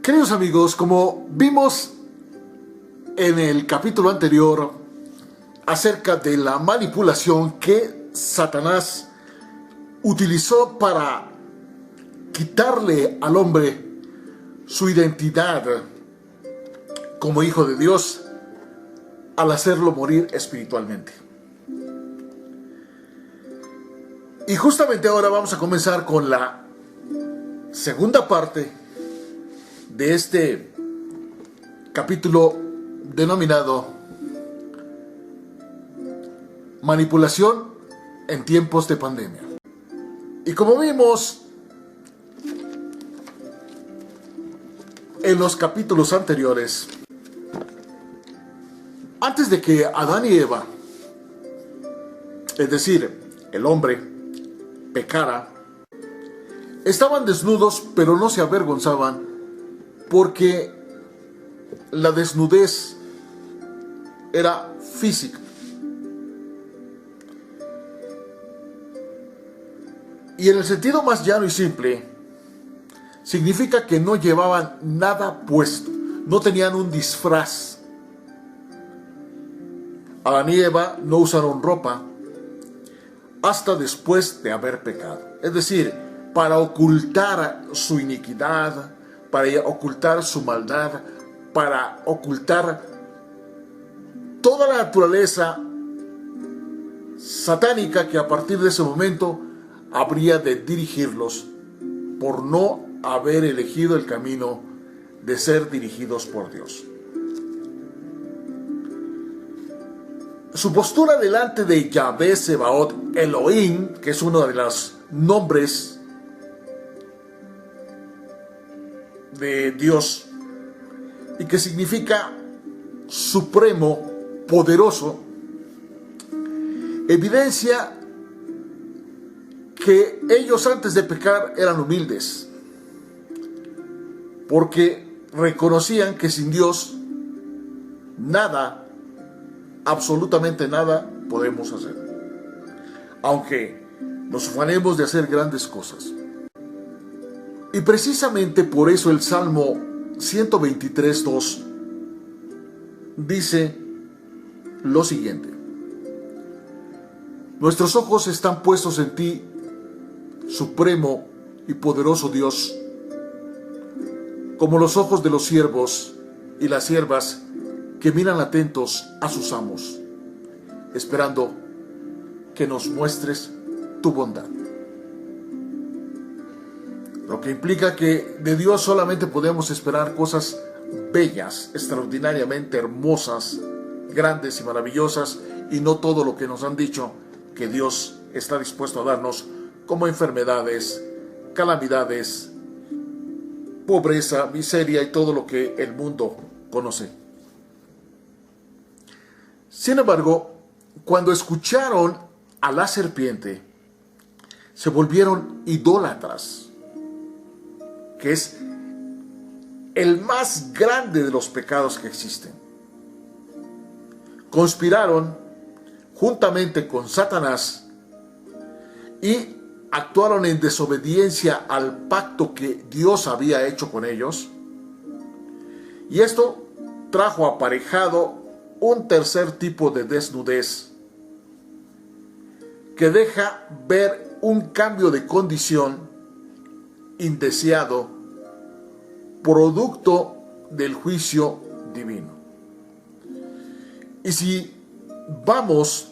Queridos amigos, como vimos en el capítulo anterior acerca de la manipulación que Satanás utilizó para quitarle al hombre su identidad como hijo de Dios al hacerlo morir espiritualmente. Y justamente ahora vamos a comenzar con la segunda parte de este capítulo denominado Manipulación en tiempos de pandemia. Y como vimos en los capítulos anteriores, antes de que Adán y Eva, es decir, el hombre, pecara, estaban desnudos, pero no se avergonzaban, porque la desnudez era física. Y en el sentido más llano y simple, significa que no llevaban nada puesto, no tenían un disfraz. Adán y Eva no usaron ropa hasta después de haber pecado. Es decir, para ocultar su iniquidad, para ocultar su maldad, para ocultar toda la naturaleza satánica que a partir de ese momento habría de dirigirlos por no haber elegido el camino de ser dirigidos por Dios. Su postura delante de Yahvé Sebaot Elohim, que es uno de los nombres de Dios y que significa supremo, poderoso, evidencia que ellos antes de pecar eran humildes, porque reconocían que sin Dios nada, absolutamente nada podemos hacer, aunque nos ufanemos de hacer grandes cosas. Y precisamente por eso el Salmo 123:2 dice lo siguiente: nuestros ojos están puestos en ti, supremo y poderoso Dios, como los ojos de los siervos y las siervas que miran atentos a sus amos, esperando que nos muestres tu bondad. Lo que implica que de Dios solamente podemos esperar cosas bellas, extraordinariamente hermosas, grandes y maravillosas, y no todo lo que nos han dicho que Dios está dispuesto a darnos, como enfermedades, calamidades, pobreza, miseria y todo lo que el mundo conoce. Sin embargo, cuando escucharon a la serpiente, se volvieron idólatras, que es el más grande de los pecados que existen. Conspiraron juntamente con Satanás y actuaron en desobediencia al pacto que Dios había hecho con ellos. Y esto trajo aparejado un tercer tipo de desnudez que deja ver un cambio de condición indeseado, producto del juicio divino. Y si vamos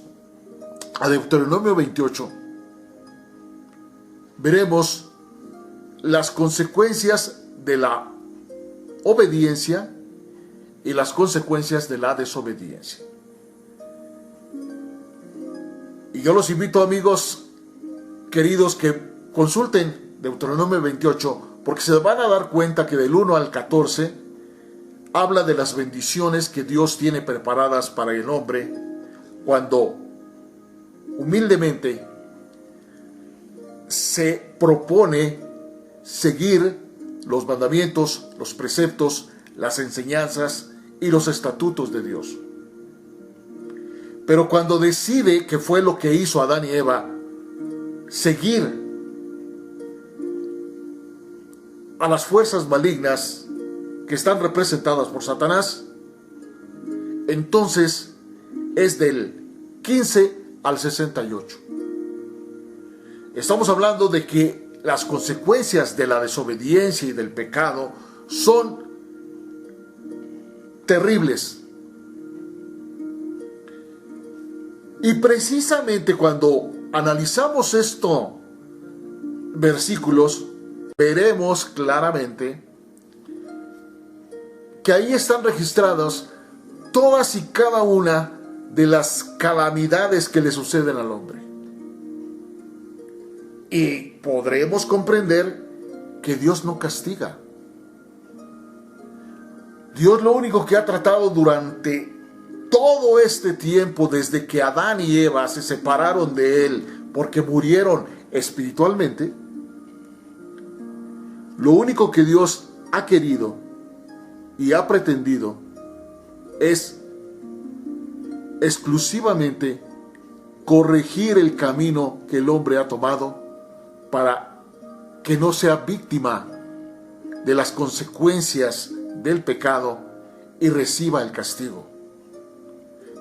a Deuteronomio 28, veremos las consecuencias de la obediencia y las consecuencias de la desobediencia. Y yo los invito, amigos queridos, que consulten Deuteronomio 28, porque se van a dar cuenta que del 1 al 14 habla de las bendiciones que Dios tiene preparadas para el hombre cuando humildemente se propone seguir los mandamientos, los preceptos, las enseñanzas y los estatutos de Dios. Pero cuando decide, que fue lo que hizo Adán y Eva, seguir a las fuerzas malignas que están representadas por Satanás, entonces es del 15 al 68. Estamos hablando de que las consecuencias de la desobediencia y del pecado son terribles. Y precisamente cuando analizamos estos versículos, veremos claramente que ahí están registradas todas y cada una de las calamidades que le suceden al hombre. Y podremos comprender que Dios no castiga. Dios lo único que ha tratado durante todo este tiempo, desde que Adán y Eva se separaron de Él porque murieron espiritualmente, lo único que Dios ha querido y ha pretendido es exclusivamente corregir el camino que el hombre ha tomado para que no sea víctima de las consecuencias del pecado y reciba el castigo.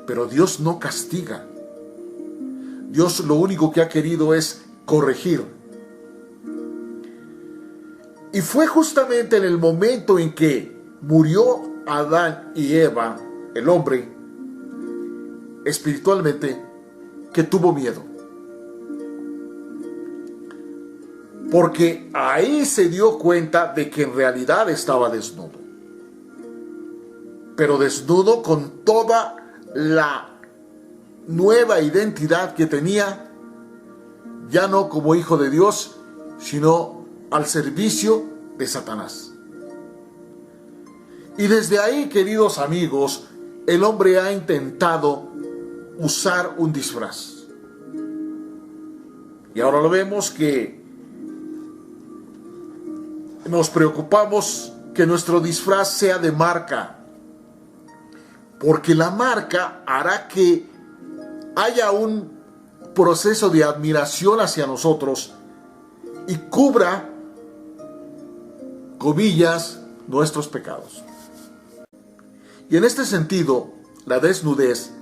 Pero Dios no castiga. Dios lo único que ha querido es corregir. Y fue justamente en el momento en que murió Adán y Eva, el hombre, espiritualmente, que tuvo miedo. Porque ahí se dio cuenta de que en realidad estaba desnudo. Pero desnudo con toda la nueva identidad que tenía, ya no como hijo de Dios, sino al servicio de Satanás. Y desde ahí, queridos amigos, el hombre ha intentado usar un disfraz. Y ahora lo vemos que nos preocupamos que nuestro disfraz sea de marca, porque la marca hará que haya un proceso de admiración hacia nosotros y cubra, comillas, nuestros pecados. Y en este sentido, la desnudez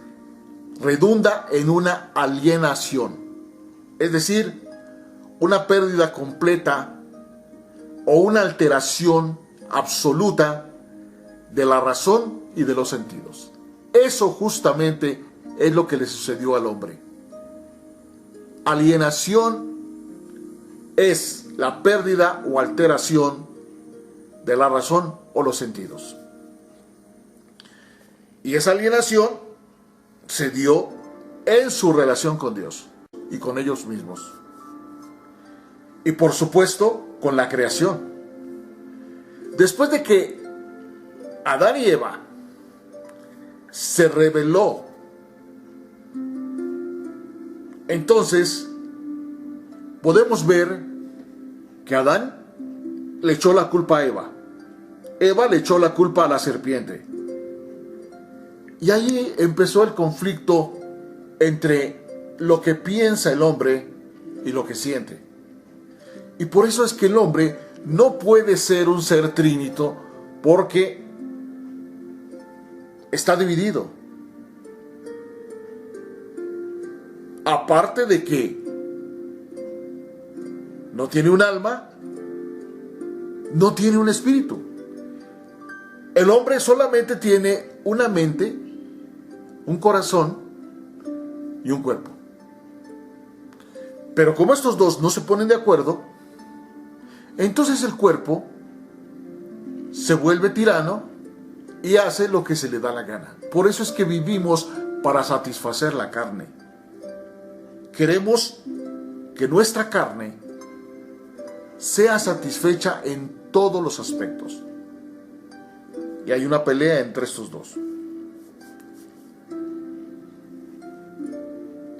redunda en una alienación, es decir, una pérdida completa o una alteración absoluta de la razón y de los sentidos. Eso justamente es lo que le sucedió al hombre. Alienación es la pérdida o alteración de la razón o los sentidos. Y esa alienación se dio en su relación con Dios y con ellos mismos. Y por supuesto, con la creación. Después de que Adán y Eva se rebeló, entonces podemos ver que Adán le echó la culpa a Eva. Eva le echó la culpa a la serpiente. Y ahí empezó el conflicto entre lo que piensa el hombre y lo que siente. Y por eso es que el hombre no puede ser un ser trinito, porque está dividido. Aparte de que no tiene un alma, no tiene un espíritu. El hombre solamente tiene una mente, un corazón y un cuerpo. Pero como estos dos no se ponen de acuerdo, entonces el cuerpo se vuelve tirano y hace lo que se le da la gana. Por eso es que vivimos para satisfacer la carne. Queremos que nuestra carne sea satisfecha en todos los aspectos. Y hay una pelea entre estos dos.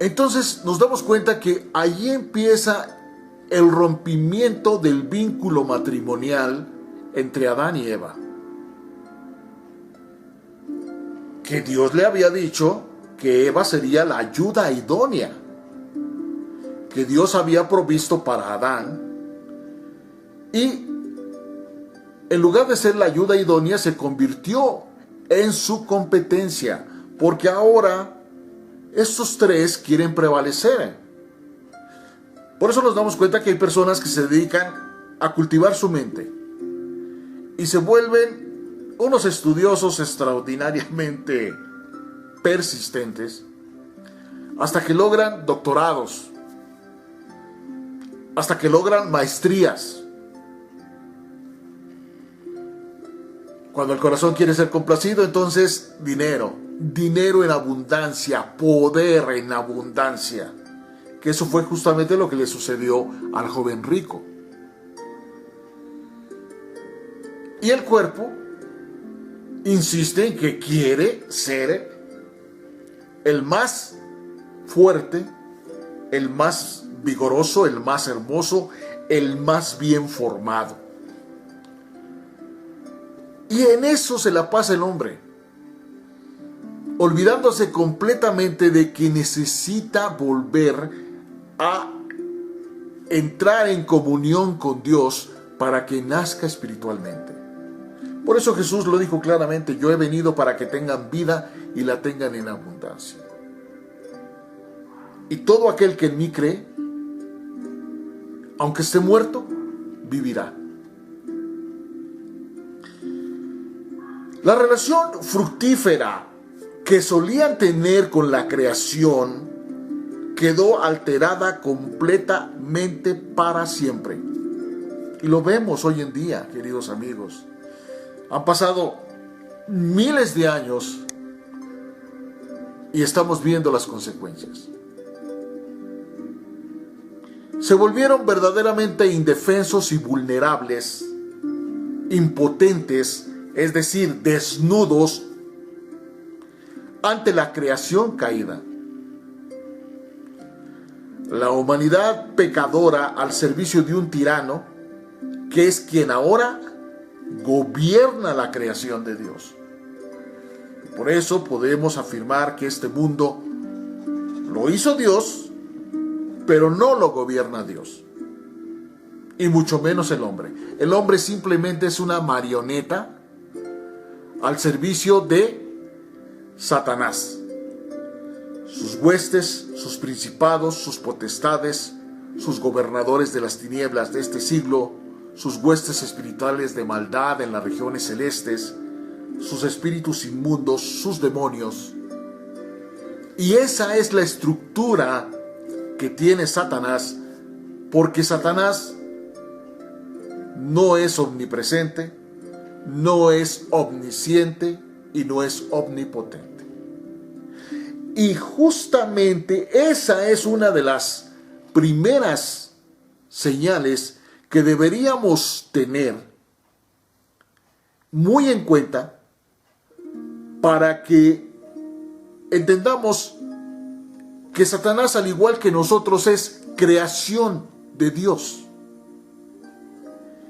Entonces nos damos cuenta que allí empieza el rompimiento del vínculo matrimonial entre Adán y Eva. Que Dios le había dicho que Eva sería la ayuda idónea que Dios había provisto para Adán, y en lugar de ser la ayuda idónea, se convirtió en su competencia, porque ahora estos tres quieren prevalecer. Por eso nos damos cuenta que hay personas que se dedican a cultivar su mente y se vuelven unos estudiosos extraordinariamente persistentes hasta que logran doctorados, hasta que logran maestrías. Cuando el corazón quiere ser complacido, entonces dinero en abundancia, poder en abundancia. Que eso fue justamente lo que le sucedió al joven rico. Y el cuerpo insiste en que quiere ser el más fuerte, el más vigoroso, el más hermoso, el más bien formado. Y en eso se la pasa el hombre, olvidándose completamente de que necesita volver a entrar en comunión con Dios para que nazca espiritualmente. Por eso Jesús lo dijo claramente: yo he venido para que tengan vida y la tengan en abundancia. Y todo aquel que en mí cree, aunque esté muerto, vivirá. La relación fructífera que solían tener con la creación quedó alterada completamente para siempre. Y lo vemos hoy en día, queridos amigos. Han pasado miles de años y estamos viendo las consecuencias. Se volvieron verdaderamente indefensos y vulnerables, impotentes, es decir, desnudos ante la creación caída. La humanidad pecadora al servicio de un tirano, que es quien ahora gobierna la creación de Dios. Por eso podemos afirmar que este mundo lo hizo Dios, pero no lo gobierna Dios. Y mucho menos el hombre. El hombre simplemente es una marioneta al servicio de Satanás. Sus huestes, sus principados, sus potestades, sus gobernadores de las tinieblas de este siglo, sus huestes espirituales de maldad en las regiones celestes, sus espíritus inmundos, sus demonios. Y esa es la estructura que tiene Satanás, porque Satanás no es omnipresente, no es omnisciente y no es omnipotente. Y justamente esa es una de las primeras señales que deberíamos tener muy en cuenta para que entendamos que Satanás, al igual que nosotros, es creación de Dios.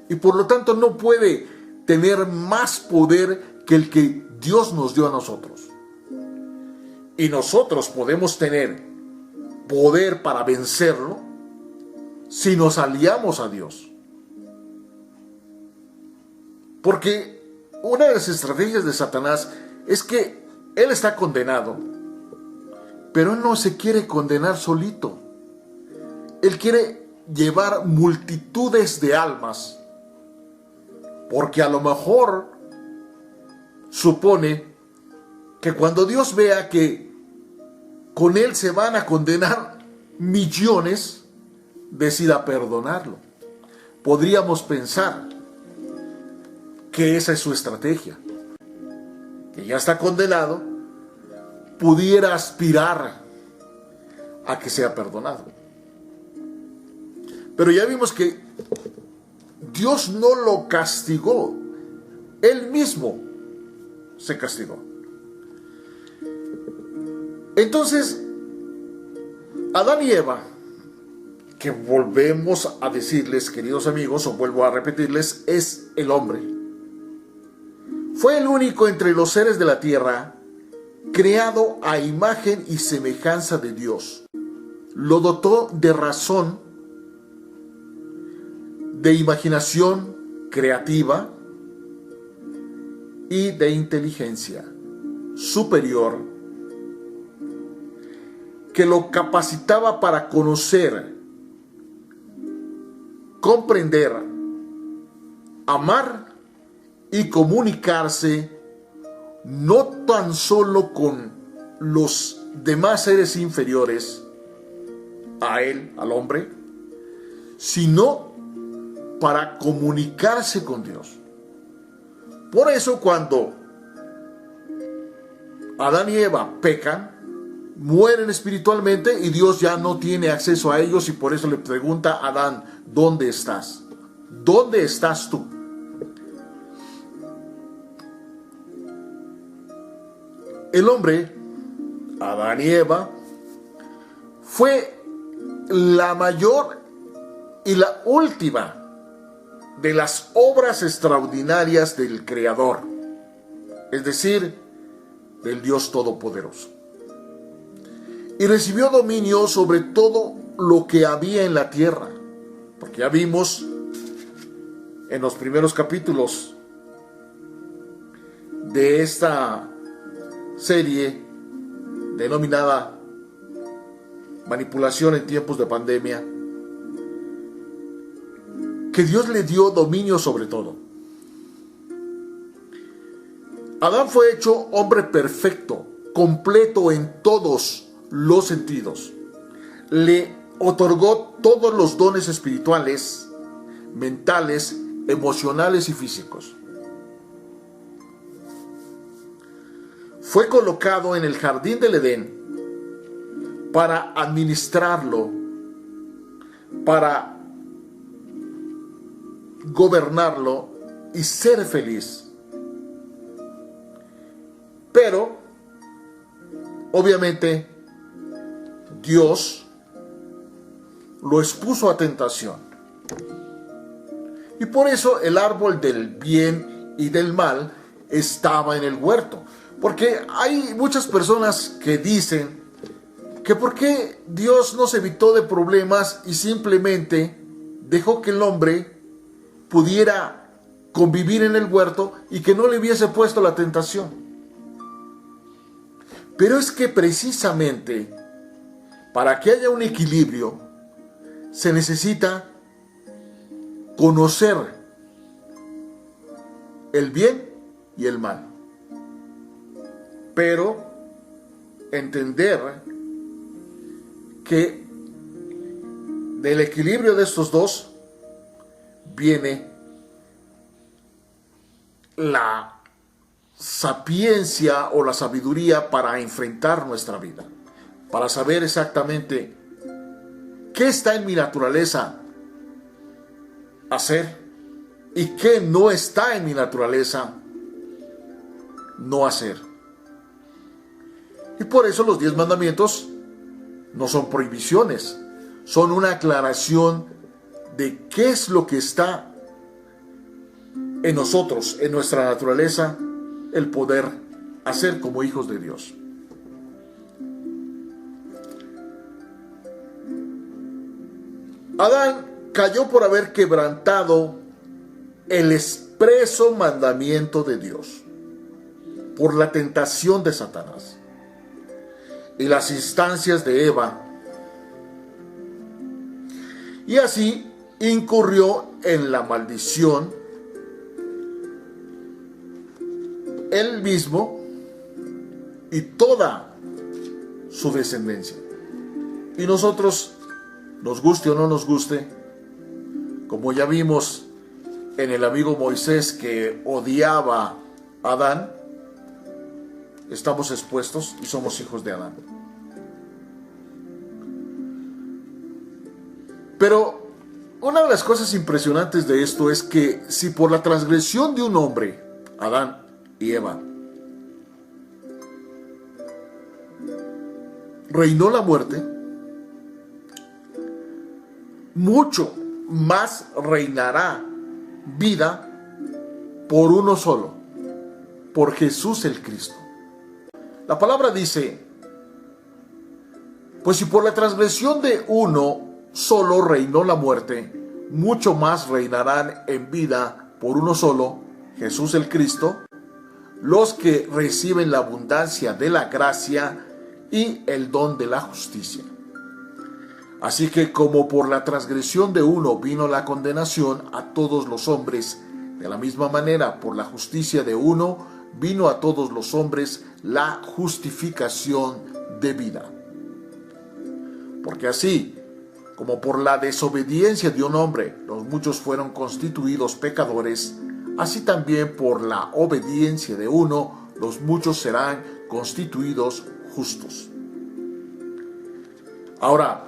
Y por lo tanto no puede tener más poder que el que Dios nos dio a nosotros. Y nosotros podemos tener poder para vencerlo si nos aliamos a Dios. Porque una de las estrategias de Satanás es que él está condenado, pero él no se quiere condenar solito. Él quiere llevar multitudes de almas, porque a lo mejor supone que cuando Dios vea que con él se van a condenar millones, decida perdonarlo. Podríamos pensar que esa es su estrategia, que ya está condenado, pudiera aspirar a que sea perdonado. Pero ya vimos que Dios no lo castigó, él mismo se castigó. Entonces, Adán y Eva, que volvemos a decirles, queridos amigos, o vuelvo a repetirles, es el hombre. Fue el único entre los seres de la tierra creado a imagen y semejanza de Dios. Lo dotó de razón, de imaginación creativa, y de inteligencia superior que lo capacitaba para conocer, comprender, amar y comunicarse no tan solo con los demás seres inferiores a él, al hombre, sino para comunicarse con Dios. Por eso cuando Adán y Eva pecan, mueren espiritualmente y Dios ya no tiene acceso a ellos, y por eso le pregunta a Adán: ¿dónde estás? ¿Dónde estás tú? El hombre, Adán y Eva, fue la mayor y la última de las obras extraordinarias del Creador, es decir, del Dios Todopoderoso. Y recibió dominio sobre todo lo que había en la tierra, porque ya vimos en los primeros capítulos de esta serie denominada Manipulación en tiempos de pandemia, que Dios le dio dominio sobre todo. Adán fue hecho hombre perfecto, completo en todos los sentidos. Le otorgó todos los dones espirituales, mentales, emocionales y físicos. Fue colocado en el jardín del Edén para administrarlo, para gobernarlo y ser feliz. Pero, obviamente, Dios lo expuso a tentación. Y por eso el árbol del bien y del mal estaba en el huerto. Porque hay muchas personas que dicen que por qué Dios nos evitó de problemas y simplemente dejó que el hombre pudiera convivir en el huerto y que no le hubiese puesto la tentación. Pero es que precisamente para que haya un equilibrio se necesita conocer el bien y el mal, pero entender que del equilibrio de estos dos viene la sapiencia o la sabiduría para enfrentar nuestra vida, para saber exactamente qué está en mi naturaleza hacer y qué no está en mi naturaleza no hacer. Y por eso los 10 mandamientos no son prohibiciones, son una aclaración de qué es lo que está en nosotros, en nuestra naturaleza, el poder hacer como hijos de Dios. Adán cayó por haber quebrantado el expreso mandamiento de Dios, por la tentación de Satanás y las instancias de Eva, y así incurrió en la maldición él mismo y toda su descendencia. Y nosotros, nos guste o no nos guste, como ya vimos en el amigo Moisés que odiaba a Adán, estamos expuestos y somos hijos de Adán. Pero una de las cosas impresionantes de esto es que si por la transgresión de un hombre, Adán y Eva, reinó la muerte, mucho más reinará vida por uno solo, por Jesús el Cristo. La palabra dice: pues si por la transgresión de uno solo reinó la muerte, mucho más reinarán en vida por uno solo, Jesús el Cristo, los que reciben la abundancia de la gracia y el don de la justicia. Así que como por la transgresión de uno vino la condenación a todos los hombres, de la misma manera por la justicia de uno vino a todos los hombres la justificación de vida. Porque así como por la desobediencia de un hombre los muchos fueron constituidos pecadores, así también por la obediencia de uno los muchos serán constituidos justos. Ahora,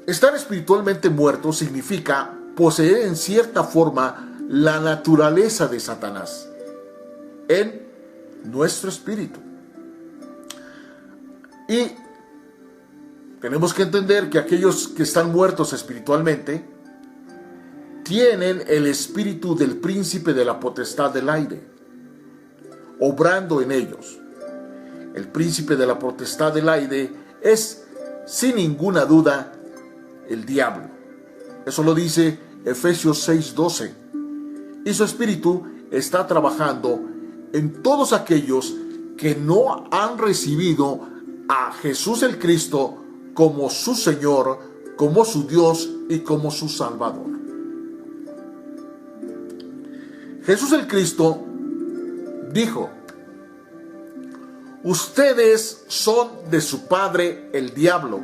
estar espiritualmente muerto significa poseer en cierta forma la naturaleza de Satanás en nuestro espíritu. Y tenemos que entender que aquellos que están muertos espiritualmente tienen el espíritu del príncipe de la potestad del aire, obrando en ellos. El príncipe de la potestad del aire es, sin ninguna duda, el diablo. Eso lo dice Efesios 6:12. Y su espíritu está trabajando en todos aquellos que no han recibido a Jesús el Cristo como su Señor, como su Dios y como su Salvador. Jesús el Cristo dijo: ustedes son de su padre el diablo,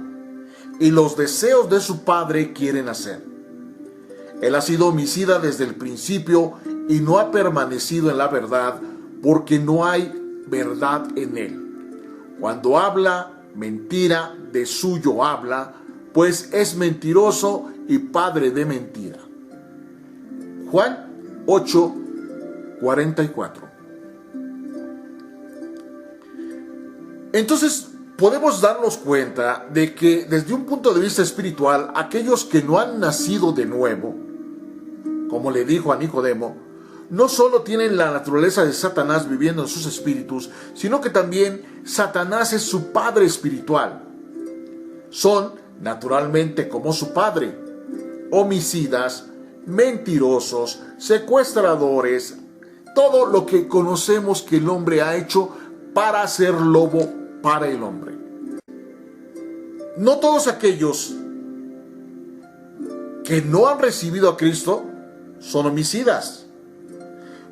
y los deseos de su padre quieren hacer. Él ha sido homicida desde el principio y no ha permanecido en la verdad, porque no hay verdad en él. Cuando habla mentira, de suyo habla, pues es mentiroso y padre de mentira. Juan 8:44. Entonces podemos darnos cuenta de que desde un punto de vista espiritual, aquellos que no han nacido de nuevo, como le dijo a Nicodemo, no solo tienen la naturaleza de Satanás viviendo en sus espíritus, sino que también Satanás es su padre espiritual. Son, naturalmente, como su padre, homicidas, mentirosos, secuestradores, todo lo que conocemos que el hombre ha hecho para ser lobo para el hombre. No todos aquellos que no han recibido a Cristo son homicidas,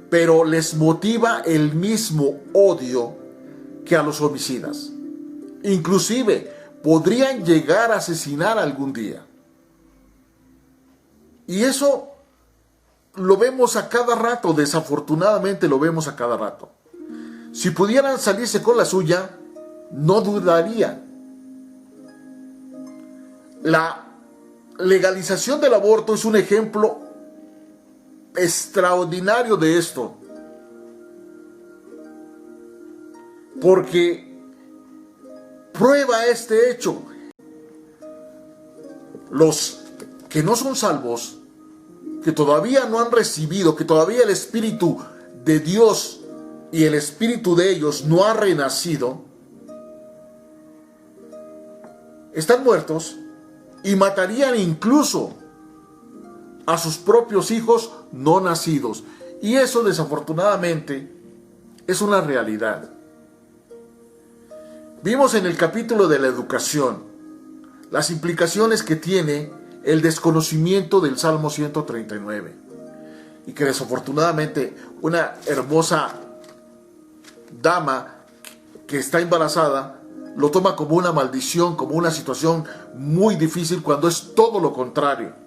pero les motiva el mismo odio que a los homicidas. Inclusive podrían llegar a asesinar algún día. Y eso lo vemos a cada rato, desafortunadamente lo vemos a cada rato. Si pudieran salirse con la suya, no dudarían. La legalización del aborto es un ejemplo extraordinario de esto, porque prueba este hecho. Los que no son salvos, que todavía no han recibido, que todavía el Espíritu de Dios y el Espíritu de ellos no ha renacido, están muertos y matarían incluso a sus propios hijos no nacidos. Y eso, desafortunadamente, es una realidad. Vimos en el capítulo de la educación las implicaciones que tiene el desconocimiento del Salmo 139. Y que desafortunadamente una hermosa dama que está embarazada lo toma como una maldición, como una situación muy difícil, cuando es todo lo contrario.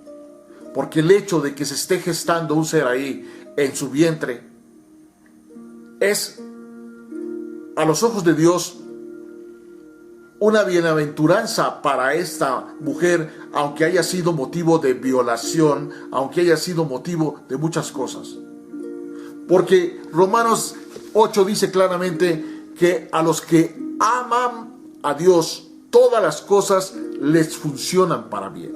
Porque el hecho de que se esté gestando un ser ahí en su vientre es, a los ojos de Dios, una bienaventuranza para esta mujer, aunque haya sido motivo de violación, aunque haya sido motivo de muchas cosas. Porque Romanos 8 dice claramente que a los que aman a Dios, todas las cosas les funcionan para bien.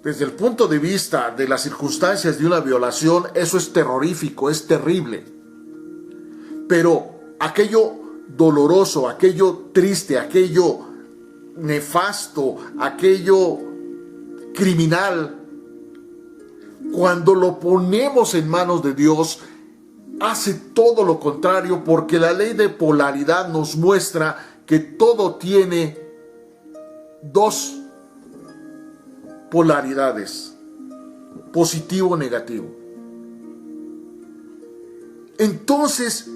Desde el punto de vista de las circunstancias de una violación, eso es terrorífico, es terrible. Pero aquello doloroso, aquello triste, aquello nefasto, aquello criminal, cuando lo ponemos en manos de Dios, hace todo lo contrario, porque la ley de polaridad nos muestra que todo tiene dos polaridades, positivo o negativo. Entonces,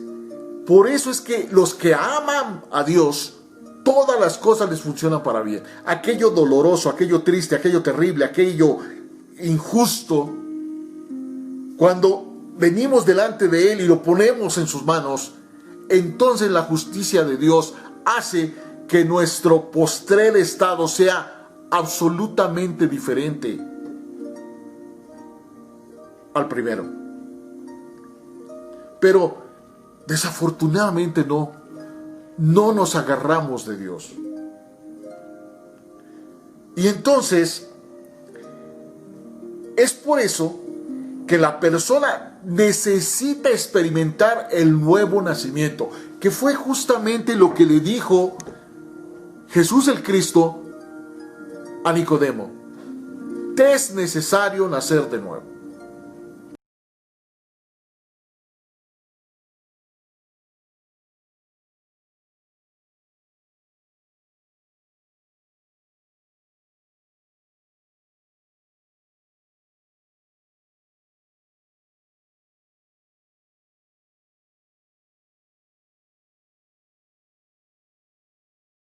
por eso es que los que aman a Dios, todas las cosas les funcionan para bien. Aquello doloroso, aquello triste, aquello terrible, aquello injusto, cuando venimos delante de Él y lo ponemos en sus manos, entonces la justicia de Dios hace que nuestro postrer estado sea absolutamente diferente al primero. Pero desafortunadamente no nos agarramos de Dios. Y entonces es por eso que la persona necesita experimentar el nuevo nacimiento, que fue justamente lo que le dijo Jesús el Cristo a Nicodemo: te es necesario nacer de nuevo.